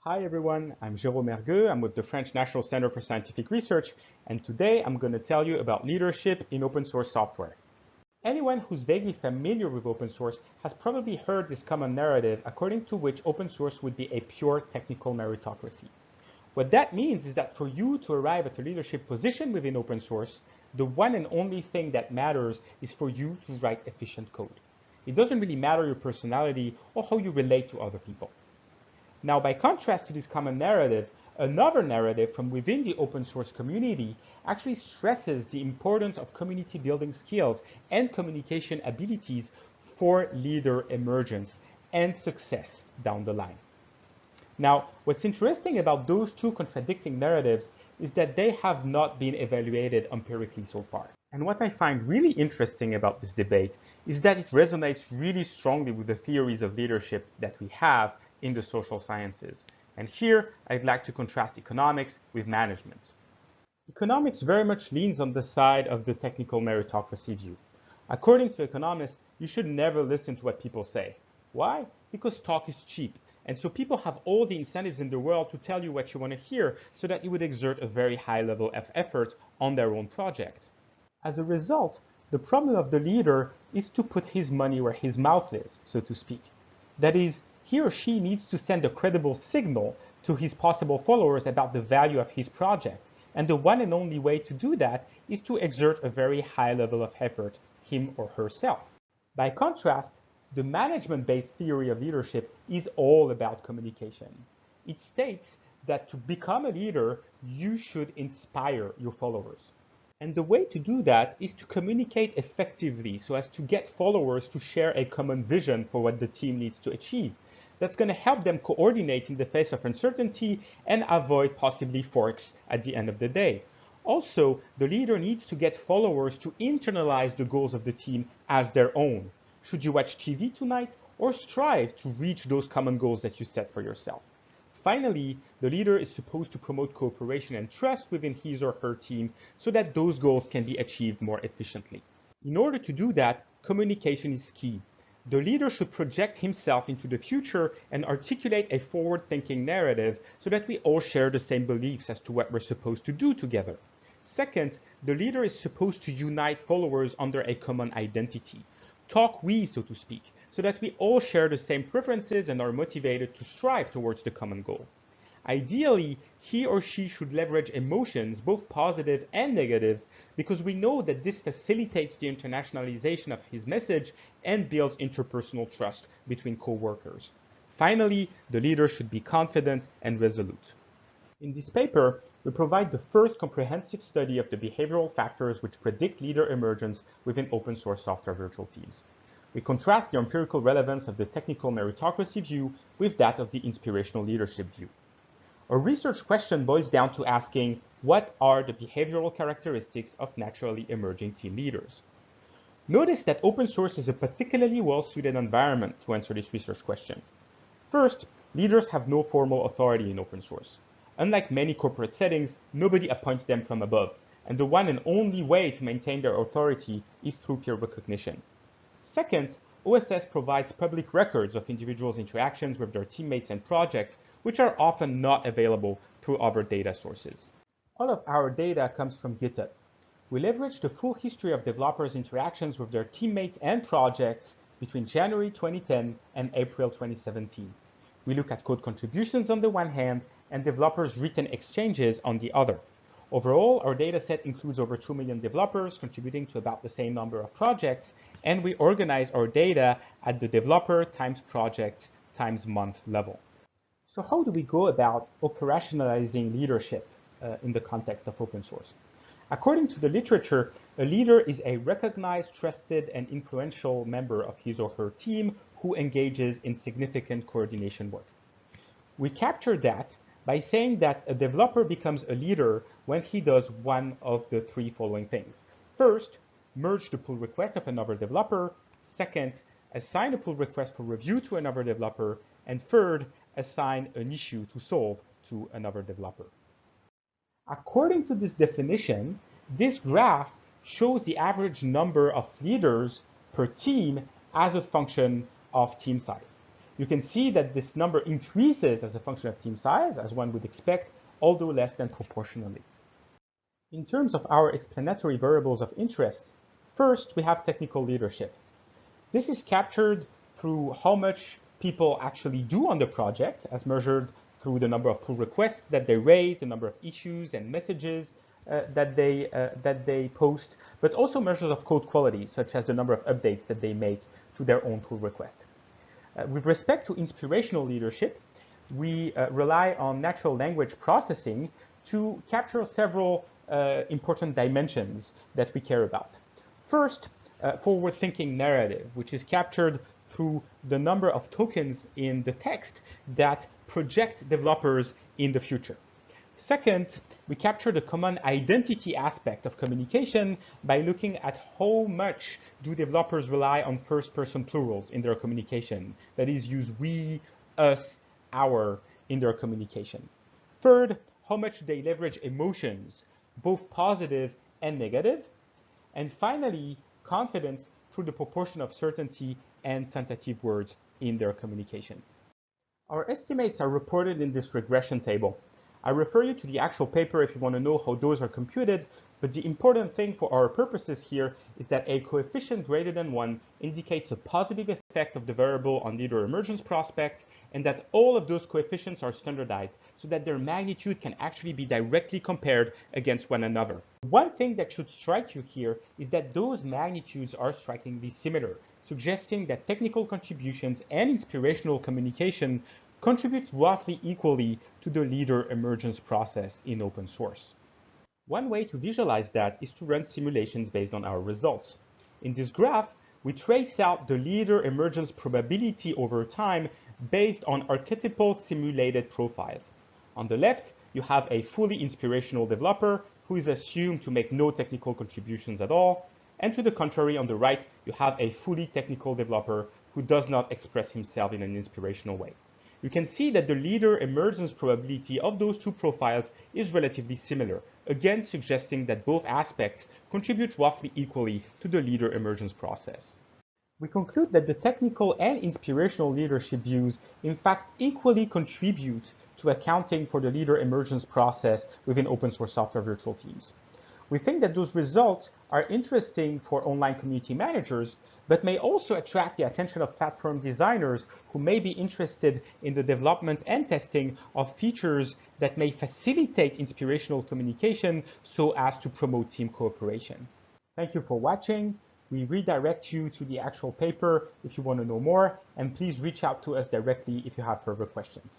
Hi everyone, I'm Jérôme Hergueux. I'm with the French National Center for Scientific Research, and today I'm going to tell you about leadership in open source software. Anyone who's vaguely familiar with open source has probably heard this common narrative according to which open source would be a pure technical meritocracy. What that means is that for you to arrive at a leadership position within open source, the one and only thing that matters is for you to write efficient code. It doesn't really matter your personality or how you relate to other people. Now, by contrast to this common narrative, another narrative from within the open source community actually stresses the importance of community building skills and communication abilities for leader emergence and success down the line. Now, what's interesting about those two contradicting narratives is that they have not been evaluated empirically so far. And what I find really interesting about this debate is that it resonates really strongly with the theories of leadership that we have in the social sciences. And here, I'd like to contrast economics with management. Economics very much leans on the side of the technical meritocracy view. According to economists, you should never listen to what people say. Why? Because talk is cheap. And so people have all the incentives in the world to tell you what you want to hear so that you would exert a very high level of effort on their own project. As a result, the problem of the leader is to put his money where his mouth is, so to speak. That is, he or she needs to send a credible signal to his possible followers about the value of his project. And the one and only way to do that is to exert a very high level of effort, him or herself. By contrast, the management-based theory of leadership is all about communication. It states that to become a leader, you should inspire your followers. And the way to do that is to communicate effectively so as to get followers to share a common vision for what the team needs to achieve. That's going to help them coordinate in the face of uncertainty and avoid possibly forks at the end of the day. Also, the leader needs to get followers to internalize the goals of the team as their own. Should you watch TV tonight or strive to reach those common goals that you set for yourself? Finally, the leader is supposed to promote cooperation and trust within his or her team so that those goals can be achieved more efficiently. In order to do that, communication is key. The leader should project himself into the future and articulate a forward-thinking narrative so that we all share the same beliefs as to what we're supposed to do together. Second, the leader is supposed to unite followers under a common identity. Talk we, so to speak, so that we all share the same preferences and are motivated to strive towards the common goal. Ideally, he or she should leverage emotions, both positive and negative, because we know that this facilitates the internationalization of his message and builds interpersonal trust between co-workers. Finally, the leader should be confident and resolute. In this paper, we provide the first comprehensive study of the behavioral factors which predict leader emergence within open source software virtual teams. We contrast the empirical relevance of the technical meritocracy view with that of the inspirational leadership view. Our research question boils down to asking, what are the behavioral characteristics of naturally emerging team leaders? Notice that open source is a particularly well-suited environment to answer this research question. First, leaders have no formal authority in open source. Unlike many corporate settings, nobody appoints them from above, and the one and only way to maintain their authority is through peer recognition. Second, OSS provides public records of individuals' interactions with their teammates and projects, which are often not available through other data sources. All of our data comes from GitHub. We leverage the full history of developers' interactions with their teammates and projects between January 2010 and April 2017. We look at code contributions on the one hand and developers' written exchanges on the other. Overall, our dataset includes over 2 million developers contributing to about the same number of projects, and we organize our data at the developer times project times month level. So how do we go about operationalizing leadership in the context of open source? According to the literature, a leader is a recognized, trusted, and influential member of his or her team who engages in significant coordination work. We capture that by saying that a developer becomes a leader when he does one of the three following things. First, merge the pull request of another developer. Second, assign a pull request for review to another developer. And third, assign an issue to solve to another developer. According to this definition, this graph shows the average number of leaders per team as a function of team size. You can see that this number increases as a function of team size, as one would expect, although less than proportionally. In terms of our explanatory variables of interest, first we have technical leadership. This is captured through how much people actually do on the project, as measured through the number of pull requests that they raise, the number of issues and messages that they post, but also measures of code quality, such as the number of updates that they make to their own pull request. With respect to inspirational leadership, we rely on natural language processing to capture several important dimensions that we care about. First, forward-thinking narrative, which is captured through the number of tokens in the text that project developers in the future. Second, we capture the common identity aspect of communication by looking at how much do developers rely on first-person plurals in their communication. That is, use we, us, our in their communication. Third, how much they leverage emotions, both positive and negative. And finally, confidence through the proportion of certainty and tentative words in their communication. Our estimates are reported in this regression table. I refer you to the actual paper if you want to know how those are computed, but the important thing for our purposes here is that a coefficient greater than 1 indicates a positive effect of the variable on leader emergence prospect, and that all of those coefficients are standardized so that their magnitude can actually be directly compared against one another. One thing that should strike you here is that those magnitudes are strikingly similar, suggesting that technical contributions and inspirational communication contribute roughly equally to the leader emergence process in open source. One way to visualize that is to run simulations based on our results. In this graph, we trace out the leader emergence probability over time based on archetypal simulated profiles. On the left, you have a fully inspirational developer who is assumed to make no technical contributions at all. And to the contrary, on the right, you have a fully technical developer who does not express himself in an inspirational way. You can see that the leader emergence probability of those two profiles is relatively similar, again suggesting that both aspects contribute roughly equally to the leader emergence process. We conclude that the technical and inspirational leadership views in fact equally contribute to accounting for the leader emergence process within open source software virtual teams. We think that those results are interesting for online community managers, but may also attract the attention of platform designers who may be interested in the development and testing of features that may facilitate inspirational communication so as to promote team cooperation. Thank you for watching. We redirect you to the actual paper if you want to know more, and please reach out to us directly if you have further questions.